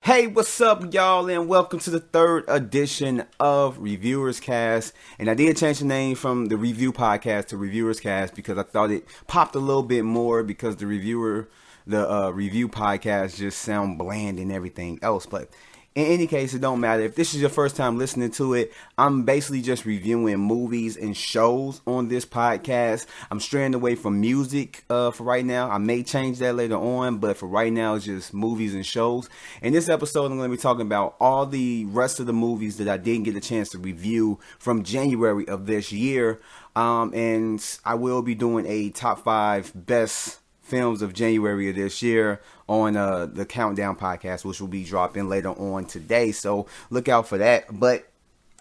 Hey, what's up, y'all, and welcome to the third edition of Reviewers Cast. And I did change the name from the Review Podcast to Reviewers Cast because I thought it popped a little bit more because the Review Podcast just sound bland and everything else. But in any case, it don't matter. If this is your first time listening to it, I'm basically just reviewing movies and shows on this podcast. I'm straying away from music for right now. I may change that later on, but for right now, it's just movies and shows. In this episode, I'm going to be talking about all the rest of the movies that I didn't get a chance to review from January of this year. And I will be doing a top 5 best films of January of this year on the Countdown podcast, which will be dropping later on today, so look out for that. But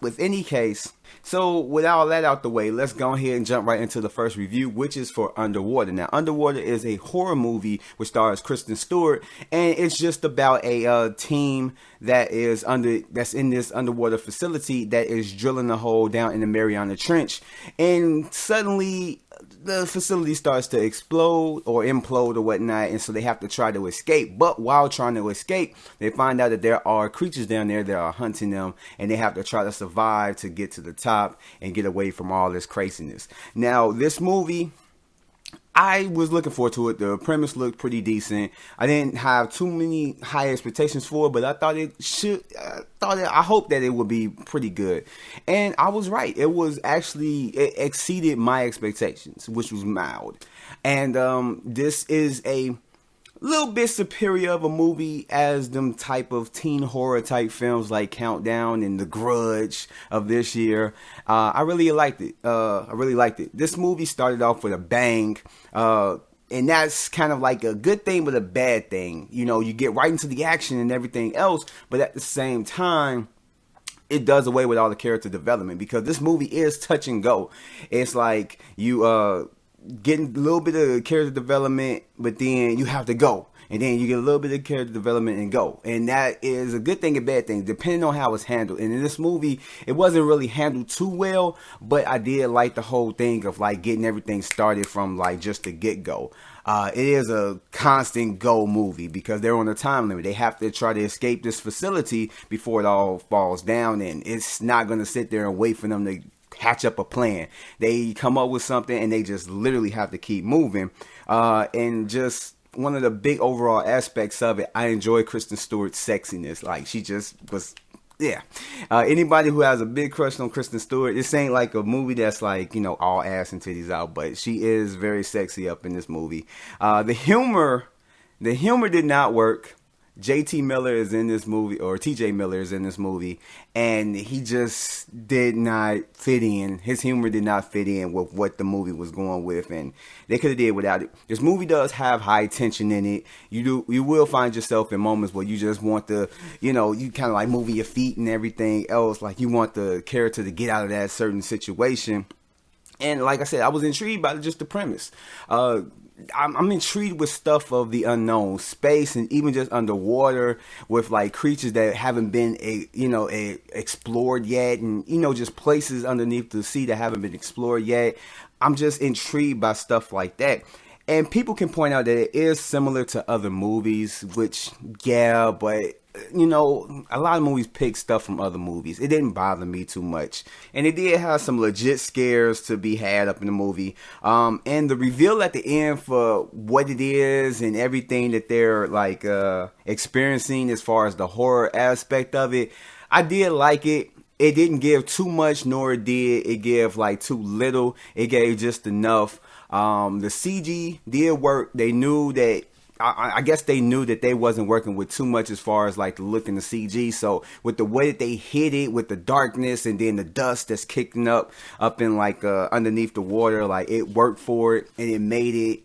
with any case, so with all that out the way, let's go ahead and jump right into the first review, which is for Underwater. Now, Underwater is a horror movie which stars Kristen Stewart, and it's just about a team that's in this underwater facility that is drilling a hole down in the Mariana Trench, and suddenly the facility starts to explode or implode or whatnot, and so they have to try to escape. But while trying to escape, they find out that there are creatures down there that are hunting them, and they have to try to survive to get to the top and get away from all this craziness. Now, this movie, I was looking forward to it. The premise looked pretty decent. I didn't have too many high expectations for it, but I thought I hoped that it would be pretty good. And I was right. It exceeded my expectations, which was mild. And this is a little bit superior of a movie as them type of teen horror type films like Countdown and The Grudge of this year. I really liked it. This movie started off with a bang. And that's kind of like a good thing but a bad thing. You know, you get right into the action and everything else, but at the same time, it does away with all the character development because this movie is touch and go. It's like you getting a little bit of character development, but then you have to go. And then you get a little bit of character development and go. And that is a good thing and bad thing, depending on how it's handled. And in this movie, it wasn't really handled too well, but I did like the whole thing of like getting everything started from like just the get-go. It is a constant go movie because they're on a time limit. They have to try to escape this facility before it all falls down. And it's not going to sit there and wait for them to hatch up a plan. They come up with something and they just literally have to keep moving. And just one of the big overall aspects of it, I enjoy Kristen Stewart's sexiness. Like, she just was, yeah. Anybody who has a big crush on Kristen Stewart, this ain't like a movie that's like, you know, all ass and titties out, but she is very sexy up in this movie. The humor did not work. JT Miller is in this movie, or TJ Miller is in this movie, and he just did not fit in. His humor did not fit in with what the movie was going with, and they could have did without it. This movie does have high tension in it. You will find yourself in moments where you just want to, you know, you kind of like moving your feet and everything else, like you want the character to get out of that certain situation. And like I said, I was intrigued by just the premise. I'm intrigued with stuff of the unknown, space, and even just underwater with like creatures that haven't been, explored yet, and just places underneath the sea that haven't been explored yet. I'm just intrigued by stuff like that. And people can point out that it is similar to other movies, which, yeah, but a lot of movies pick stuff from other movies. It didn't bother me too much. And it did have some legit scares to be had up in the movie. And the reveal at the end for what it is and everything that they're like experiencing as far as the horror aspect of it, I did like it. It didn't give too much, nor did it give like too little. It gave just enough. The CG did work. They knew that. I guess they knew that they wasn't working with too much as far as like the look in the CG. So with the way that they hit it with the darkness and then the dust that's kicking up in like underneath the water, like it worked for it and it made it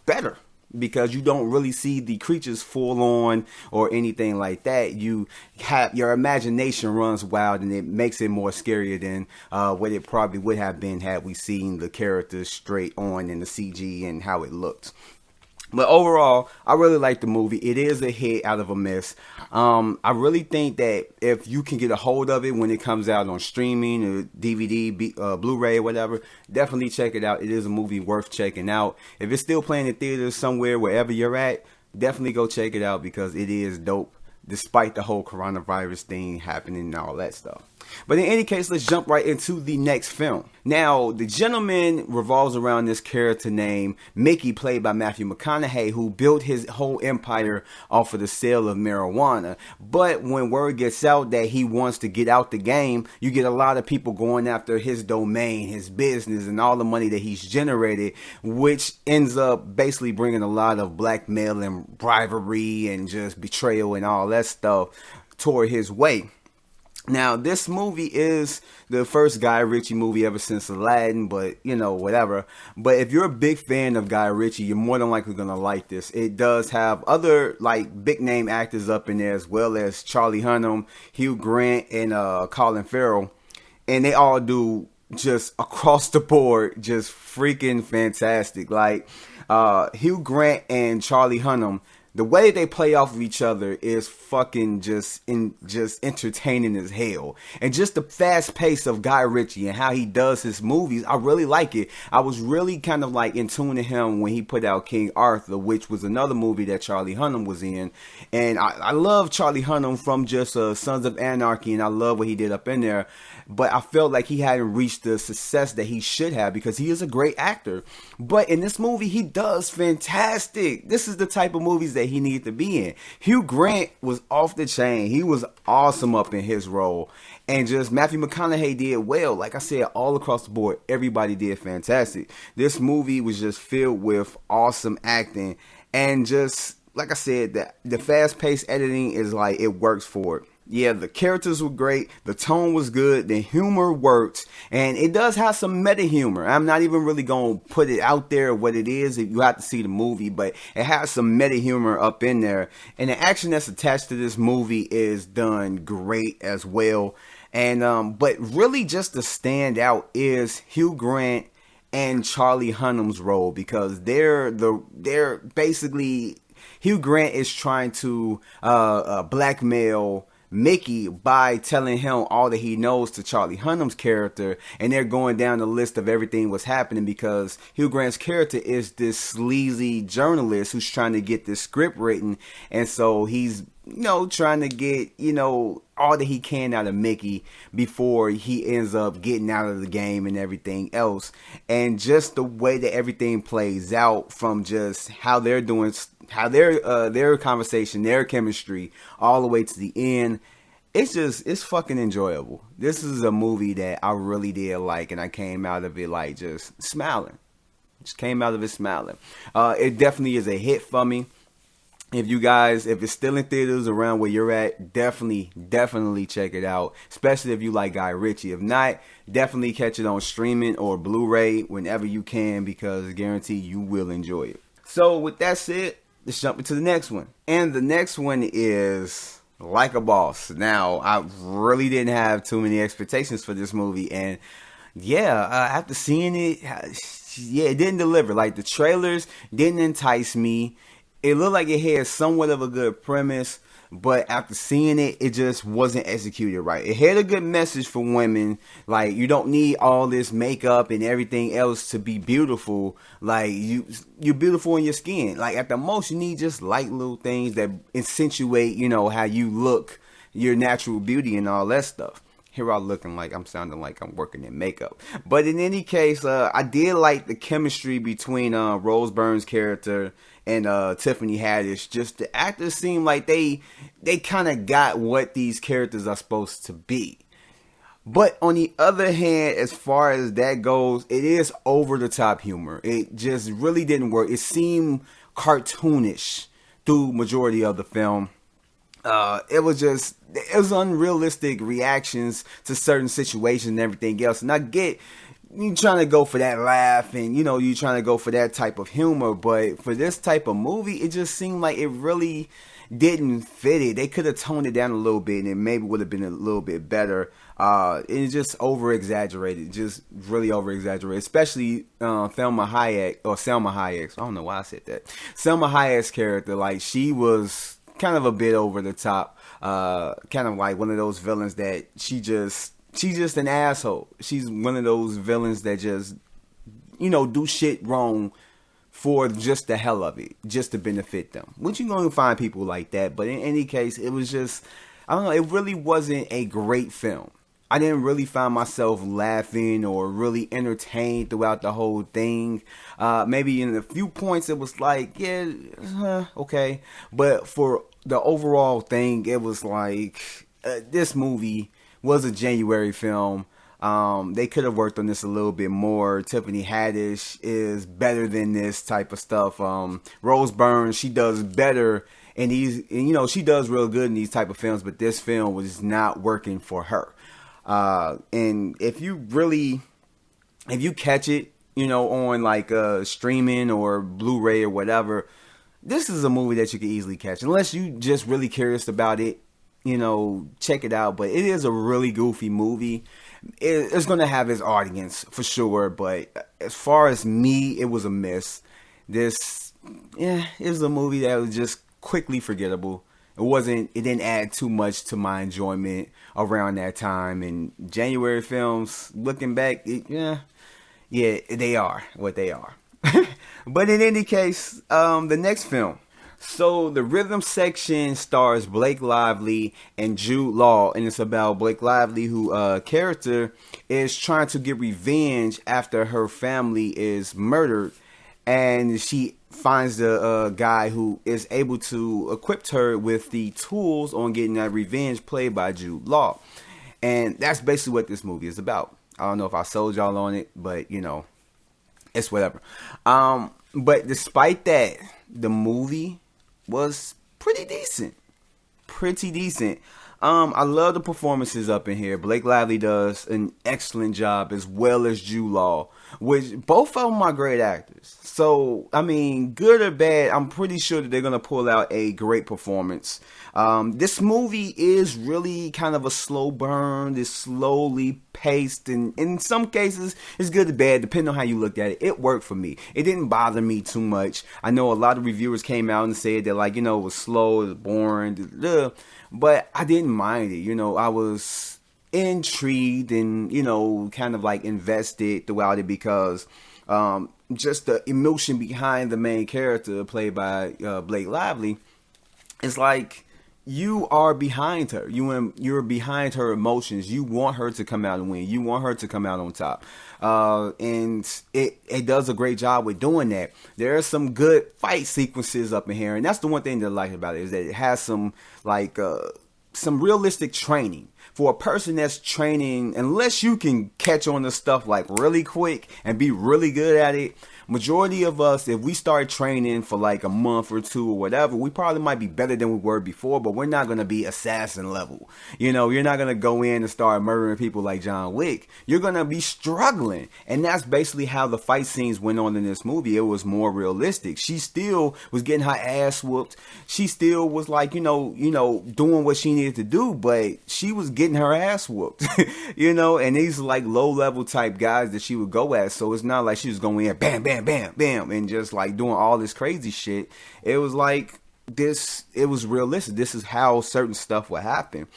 better. Because you don't really see the creatures full on or anything like that. You have your imagination runs wild and it makes it more scarier than what it probably would have been had we seen the characters straight on in the CG and how it looked. But overall, I really like the movie. It is a hit out of a miss. I really think that if you can get a hold of it when it comes out on streaming or DVD, Blu-ray, or whatever, definitely check it out. It is a movie worth checking out. If it's still playing in theaters somewhere, wherever you're at, definitely go check it out because it is dope. despite the whole coronavirus thing happening and all that stuff. But in any case, let's jump right into the next film. Now, the gentleman revolves around this character named Mickey, played by Matthew McConaughey, who built his whole empire off of the sale of marijuana. But when word gets out that he wants to get out the game, you get a lot of people going after his domain, his business, and all the money that he's generated, which ends up basically bringing a lot of blackmail and bribery and just betrayal and all that stuff toward his way. Now, this movie is the first Guy Ritchie movie ever since Aladdin, but, you know, whatever. But if you're a big fan of Guy Ritchie, you're more than likely going to like this. It does have other, like, big-name actors up in there, as well as Charlie Hunnam, Hugh Grant, and Colin Farrell. And they all do just across the board, just freaking fantastic. Like, Hugh Grant and Charlie Hunnam, the way they play off of each other is fucking just entertaining as hell. And just the fast pace of Guy Ritchie and how he does his movies, I really like it. I was really kind of like in tune to him when he put out King Arthur, which was another movie that Charlie Hunnam was in. And I love Charlie Hunnam from just Sons of Anarchy, and I love what he did up in there. But I felt like he hadn't reached the success that he should have, because he is a great actor. But in this movie, he does fantastic. This is the type of movies that he needed to be in. Hugh Grant was off the chain. He was awesome up in his role. And just Matthew McConaughey did well. Like I said, all across the board, everybody did fantastic. This movie was just filled with awesome acting. And just, like I said, the fast-paced editing is like, it works for it. Yeah, the characters were great, the tone was good, the humor worked, and it does have some meta humor. I'm not even really going to put it out there what it is, if you have to see the movie, but it has some meta humor up in there. And the action that's attached to this movie is done great as well. And but really just the standout is Hugh Grant and Charlie Hunnam's role, because they're basically, Hugh Grant is trying to blackmail Mickey by telling him all that he knows to Charlie Hunnam's character, and they're going down the list of everything what's happening, because Hugh Grant's character is this sleazy journalist who's trying to get this script written, and so he's, you know, trying to get, you know, all that he can out of Mickey before he ends up getting out of the game and everything else. And just the way that everything plays out, from just how they're doing, how their conversation, their chemistry, all the way to the end, it's fucking enjoyable. This is a movie that I really did like, and I came out of it like just smiling. Just came out of it smiling. It definitely is a hit for me. If it's still in theaters around where you're at, definitely check it out. Especially if you like Guy Ritchie. If not, definitely catch it on streaming or Blu-ray whenever you can, because I guarantee you will enjoy it. So with that said, let's jump into the next one. And the next one is Like a Boss. Now, I really didn't have too many expectations for this movie. And yeah, after seeing it, it didn't deliver. Like, the trailers didn't entice me. It looked like it had somewhat of a good premise, but after seeing it, it just wasn't executed right. It had a good message for women. Like, you don't need all this makeup and everything else to be beautiful. Like, you're beautiful in your skin. Like, at the most, you need just light little things that accentuate, you know, how you look, your natural beauty and all that stuff. Here I'm sounding like I'm working in makeup. But in any case, I did like the chemistry between Rose Byrne's character and Tiffany Haddish. Just the actors seem like they kind of got what these characters are supposed to be. But on the other hand, as far as that goes, it is over the top humor. It just really didn't work. It seemed cartoonish through majority of the film. It was unrealistic reactions to certain situations and everything else. And I get you trying to go for that laugh, and you know, you trying to go for that type of humor, but for this type of movie, it just seemed like it really didn't fit it. They could have toned it down a little bit, and it maybe would have been a little bit better. It's just over exaggerated, just really over exaggerated. Especially Selma Hayek. I don't know why I said that. Selma Hayek's character, like, she was kind of a bit over the top, kind of like one of those villains that she's just an asshole. She's one of those villains that just, you know, do shit wrong for just the hell of it, just to benefit them. Which you're going to find people like that. But in any case, it was just, I don't know, it really wasn't a great film. I didn't really find myself laughing or really entertained throughout the whole thing. Maybe in a few points it was like, yeah, okay. But for the overall thing, it was like, this movie was a January film. They could have worked on this a little bit more. Tiffany Haddish is better than this type of stuff. Rose Byrne, she does better in these, and, she does real good in these type of films, but this film was not working for her. And if you catch it, on like streaming or Blu-ray or whatever, this is a movie that you can easily catch. Unless you just really curious about it, check it out. But it is a really goofy movie. It's going to have its audience for sure. But as far as me, it was a miss. It was a movie that was just quickly forgettable. It didn't add too much to my enjoyment around that time. And January films, looking back, they are what they are. But in any case, the next film. So the rhythm section stars Blake Lively and Jude Law, and it's about Blake Lively, who character is trying to get revenge after her family is murdered, and she finds the guy who is able to equip her with the tools on getting that revenge, played by Jude Law. And that's basically what this movie is about. I don't know if I sold y'all on it, but it's whatever. But despite that, the movie was pretty decent. I love the performances up in here. Blake Lively does an excellent job, as well as Jude Law, which both of them are great actors. So, I mean, good or bad, I'm pretty sure that they're going to pull out a great performance. This movie is really kind of a slow burn. It's slowly paced, and in some cases, it's good or bad, depending on how you look at it. It worked for me. It didn't bother me too much. I know a lot of reviewers came out and said that, it was slow, it was boring, but I didn't mind it. I was intrigued and, kind of invested throughout it because just the emotion behind the main character played by Blake Lively. It's like you are behind her. You're behind her emotions. You want her to come out and win. You want her to come out on top. And it does a great job with doing that. There are some good fight sequences up in here, and that's the one thing that I like about it, is that it has some realistic training. For a person that's training, unless you can catch on to stuff really quick and be really good at it, majority of us, if we start training for a month or two or whatever, we probably might be better than we were before, but we're not going to be assassin level. You're not going to go in and start murdering people like John Wick. You're going to be struggling. And that's basically how the fight scenes went on in this movie. It was more realistic. She still was getting her ass whooped. She still was doing what she needed to do, but she was getting her ass whooped. And these low level type guys that she would go at. So it's not like she was going in bam, bam, bam, bam, and just doing all this crazy shit. It was it was realistic. This is how certain stuff would happen.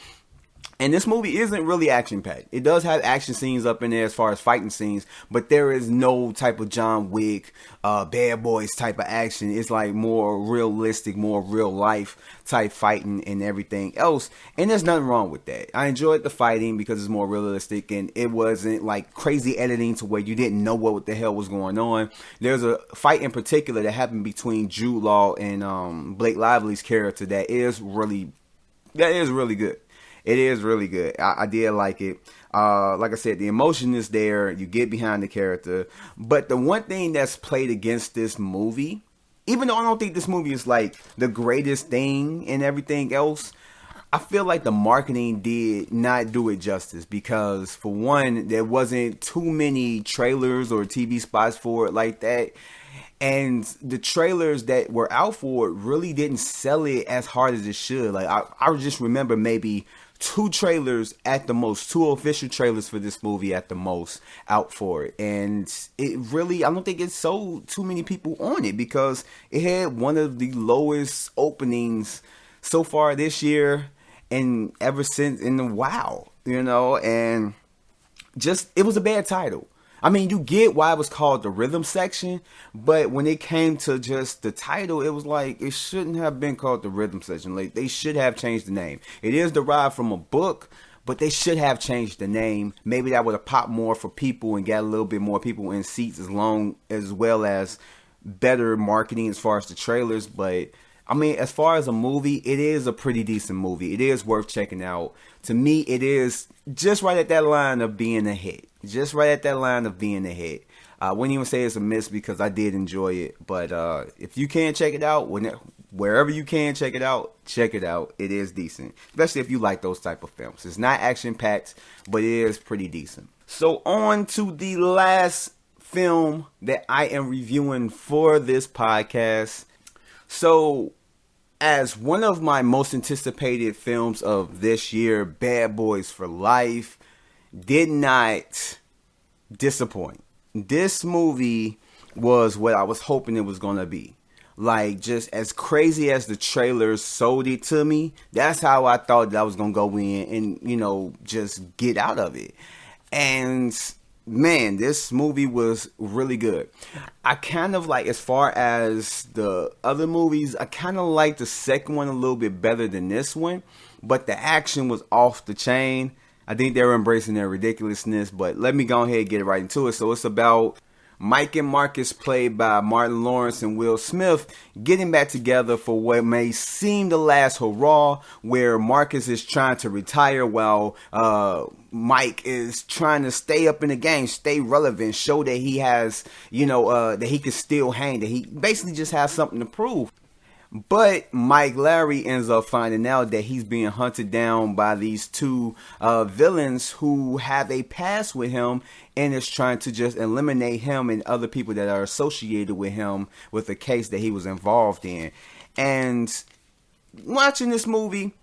And this movie isn't really action-packed. It does have action scenes up in there as far as fighting scenes, but there is no type of John Wick, Bad Boys type of action. It's more realistic, more real-life type fighting and everything else. And there's nothing wrong with that. I enjoyed the fighting because it's more realistic, and it wasn't crazy editing to where you didn't know what the hell was going on. There's a fight in particular that happened between Jude Law and Blake Lively's character that is really good. It is really good. I did like it. Like I said, the emotion is there. You get behind the character. But the one thing that's played against this movie, even though I don't think this movie is the greatest thing and everything else, I feel like the marketing did not do it justice, because for one, there wasn't too many trailers or TV spots for it like that. And the trailers that were out for it really didn't sell it as hard as it should. I just remember maybe 2 trailers at the most, 2 official trailers for this movie at the most out for it. And it really, I don't think it sold too many people on it, because it had one of the lowest openings so far this year and ever since in a while, and just, it was a bad title. I mean, you get why it was called the rhythm section, but when it came to just the title, it was like it shouldn't have been called the rhythm section. Like they should have changed the name. It is derived from a book, but they should have changed the name. Maybe that would have popped more for people and got a little bit more people in seats as well as better marketing as far as the trailers. But I mean, as far as a movie, it is a pretty decent movie. It is worth checking out. To me, it is just right at that line of being a hit. Just right at that line of being a hit. I wouldn't even say it's a miss because I did enjoy it. But if you can check it out, wherever you can check it out, check it out. It is decent. Especially if you like those type of films. It's not action-packed, but it is pretty decent. So on to the last film that I am reviewing for this podcast. So, as one of my most anticipated films of this year, Bad Boys for Life did not disappoint. This movie was what I was hoping it was going to be. Like, just as crazy as the trailers sold it to me, that's how I thought that I was going to go in and, you know, just get out of it. And man, this movie was really good. I kind of like, as far as the other movies, I kind of like the second one a little bit better than this one, but the action was off the chain. I think they were embracing their ridiculousness, but let me go ahead and get right into it. So it's about Mike and Marcus, played by Martin Lawrence and Will Smith, getting back together for what may seem the last hurrah, where Marcus is trying to retire while Mike is trying to stay up in the game, stay relevant, show that he has, that he can still hang, that he basically just has something to prove. But Mike Larry ends up finding out that he's being hunted down by these two villains who have a past with him and is trying to just eliminate him and other people that are associated with him with the case that he was involved in. And watching this movie,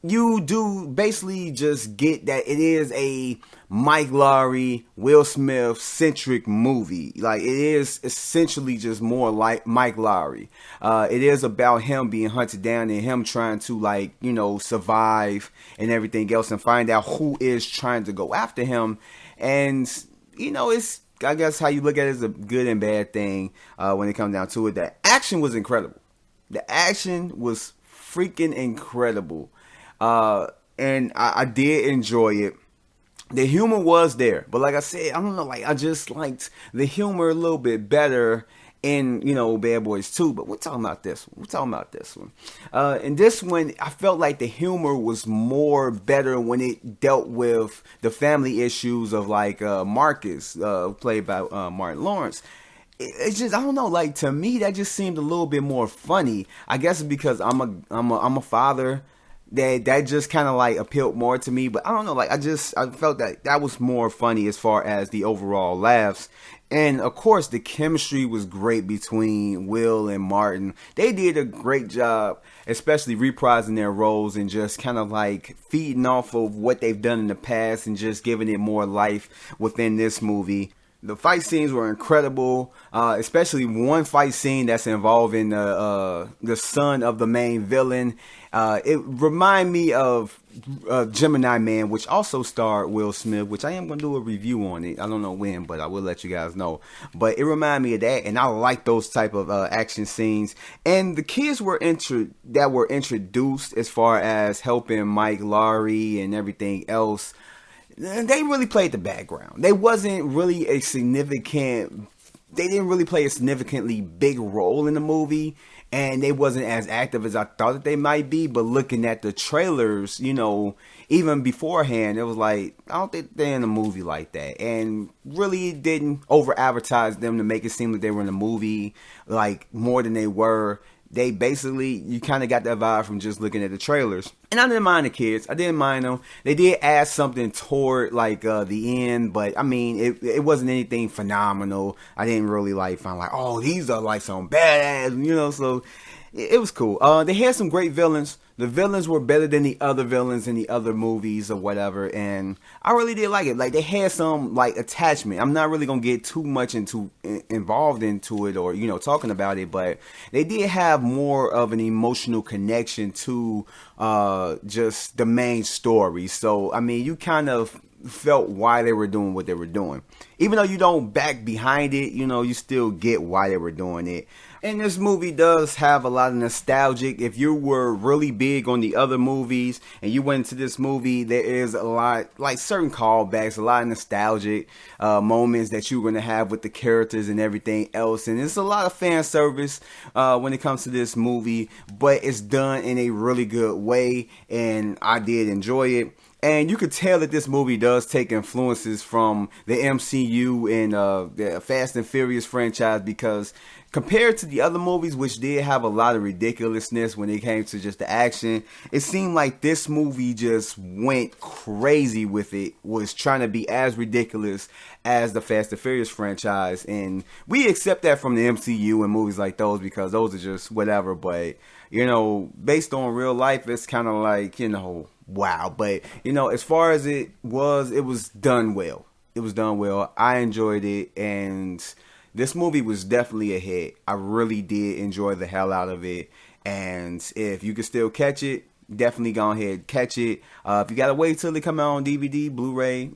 you do basically just get that it is a Mike Lowry, Will Smith centric movie. Like, it is essentially just more like Mike Lowry. It is about him being hunted down and him trying to survive and everything else and find out who is trying to go after him. And, it's, I guess how you look at it is a good and bad thing when it comes down to it. The action was incredible. The action was freaking incredible. And I did enjoy it. The humor was there, but like I said, I don't know, I just liked the humor a little bit better in, Bad Boys 2, but we're talking about this one. In this one, I felt like the humor was more better when it dealt with the family issues of Marcus, played by Martin Lawrence. It's just, I don't know, to me, that just seemed a little bit more funny. I guess it's because I'm a father. That just kind of appealed more to me, but I don't know, I felt that was more funny as far as the overall laughs. And of course the chemistry was great between Will and Martin. They did a great job, especially reprising their roles and just kind of feeding off of what they've done in the past and just giving it more life within this movie. The fight scenes were incredible, especially one fight scene that's involving the son of the main villain. It reminded me of Gemini Man, which also starred Will Smith, which I am going to do a review on it. I don't know when, but I will let you guys know. But it reminded me of that, and I like those type of action scenes. And the kids that were introduced as far as helping Mike Lowry and everything else, they really played the background. They didn't really play a significantly big role in the movie, and they wasn't as active as I thought that they might be. But looking at the trailers, even beforehand, it was I don't think they're in a movie like that. And really didn't over advertise them to make it seem like they were in a movie more than they were. They basically, you kind of got that vibe from just looking at the trailers. And I didn't mind the kids. I didn't mind them. They did add something toward the end, but I mean, it wasn't anything phenomenal. I didn't really find oh, these are some badass, so it was cool. They had some great villains. The villains were better than the other villains in the other movies or whatever, and I really did like it. They had some attachment. I'm not really gonna get too much involved into it or talking about it, but they did have more of an emotional connection to just the main story. So I mean, you kind of felt why they were doing what they were doing. Even though you don't back behind it, you still get why they were doing it. And this movie does have a lot of nostalgic. If you were really big on the other movies and you went into this movie, there is a lot, like certain callbacks, a lot of nostalgic moments that you're going to have with the characters and everything else. And it's a lot of fan service when it comes to this movie, but it's done in a really good way, and I did enjoy it. And you could tell that this movie does take influences from the MCU and the Fast and Furious franchise, because compared to the other movies, which did have a lot of ridiculousness when it came to just the action, it seemed like this movie just went crazy with it, was trying to be as ridiculous as the Fast and Furious franchise. And we accept that from the MCU and movies like those, because those are just whatever. But, based on real life, it's kind of like, wow. But, as far as it was done well. It was done well. I enjoyed it, and this movie was definitely a hit. I really did enjoy the hell out of it. And if you can still catch it, definitely go ahead and catch it. If you gotta wait till it come out on DVD, Blu-ray,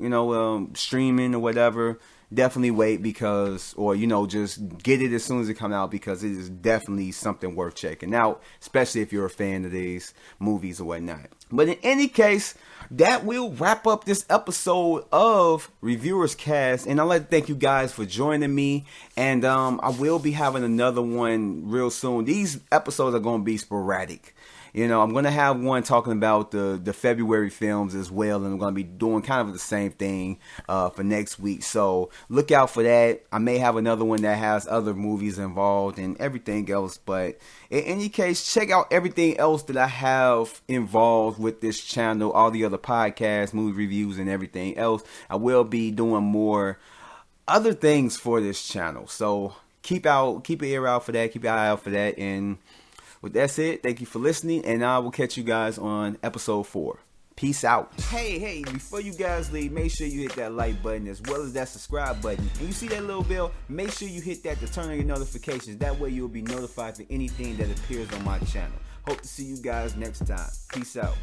streaming or whatever, definitely wait, because, or just get it as soon as it come out, because it is definitely something worth checking out, especially if you're a fan of these movies or whatnot. But in any case, that will wrap up this episode of Reviewers Cast, and I'd like to thank you guys for joining me. And I will be having another one real soon. These episodes are going to be sporadic. I'm going to have one talking about the February films as well, and I'm going to be doing kind of the same thing for next week. So look out for that. I may have another one that has other movies involved and everything else. But in any case, check out everything else that I have involved with this channel, all the other podcasts, movie reviews, and everything else. I will be doing more other things for this channel. So keep an ear out for that. Keep your eye out for that. And with that said, thank you for listening, and I will catch you guys on episode 4. Peace out. Hey, before you guys leave, make sure you hit that like button as well as that subscribe button. And you see that little bell? Make sure you hit that to turn on your notifications. That way you'll be notified for anything that appears on my channel. Hope to see you guys next time. Peace out.